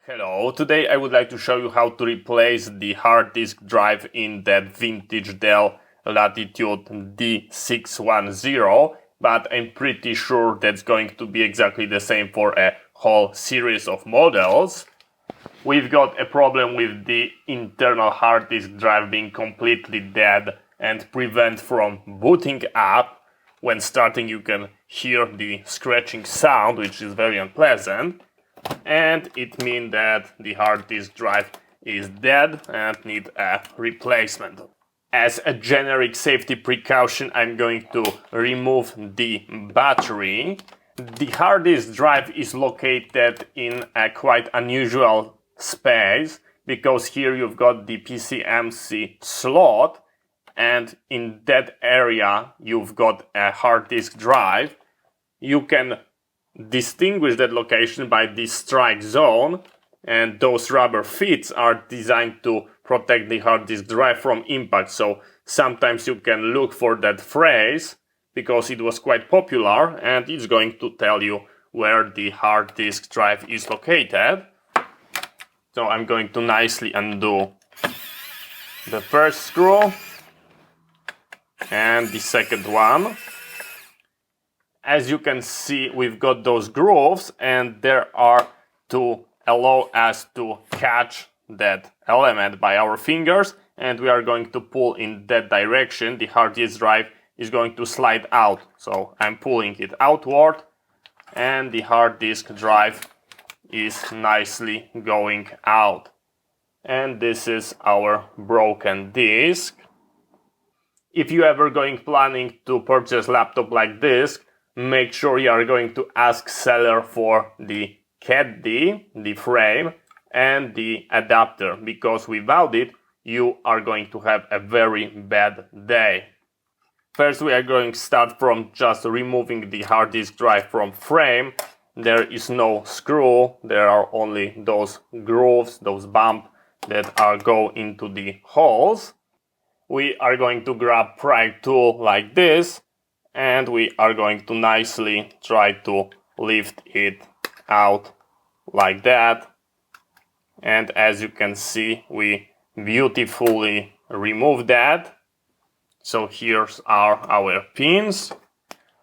Hello, today I would like to show you how to replace the hard disk drive in that vintage Dell Latitude D610, but I'm pretty sure that's going to be exactly the same for a whole series of models. We've got a problem with the internal hard disk drive being completely dead and prevent from booting up. When starting you can hear the scratching sound, which is very unpleasant. And it means that the hard disk drive is dead and need a replacement. As a generic safety precaution, I'm going to remove the battery. The hard disk drive is located in a quite unusual space because here you've got the PCMC slot, and in that area you've got a hard disk drive. You can distinguish that location by the strike zone, and those rubber feet are designed to protect the hard disk drive from impact. So sometimes you can look for that phrase because it was quite popular, and it's going to tell you where the hard disk drive is located. So I'm going to nicely undo the first screw and the second one. As you can see, we've got those grooves, and there are to allow us to catch that element by our fingers, and we are going to pull in that direction. The hard disk drive is going to slide out, so I'm pulling it outward, and the hard disk drive is nicely going out. And this is our broken disk. If you ever planning to purchase laptop like this, make sure you are going to ask seller for the CAD, the frame, and the adapter, because without it, you are going to have a very bad day. First, we are going to start from just removing the hard disk drive from frame. There is no screw, there are only those grooves, those bumps that go into the holes. We are going to grab pry tool like this, and we are going to nicely try to lift it out like that. And as you can see, we beautifully remove that. So here's our pins.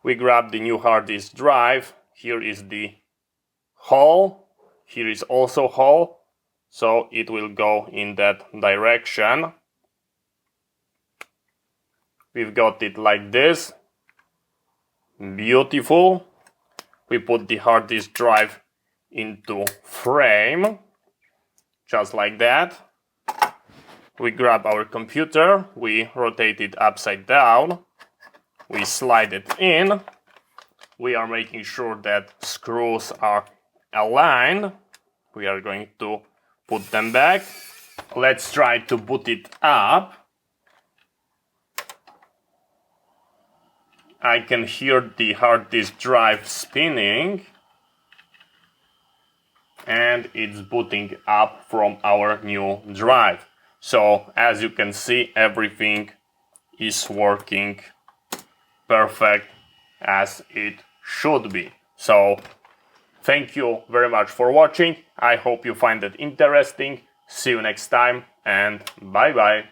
We grab the new hard disk drive. Here is the hole. Here is also hole. So it will go in that direction. We've got it like this. Beautiful. We put the hard disk drive into frame, just like that. We grab our computer, we rotate it upside down, we slide it in. We are making sure that screws are aligned. We are going to put them back. Let's try to boot it up. I can hear the hard disk drive spinning, and it's booting up from our new drive. So as you can see, everything is working perfect as it should be. So thank you very much for watching. I hope you find it interesting. See you next time, and bye bye.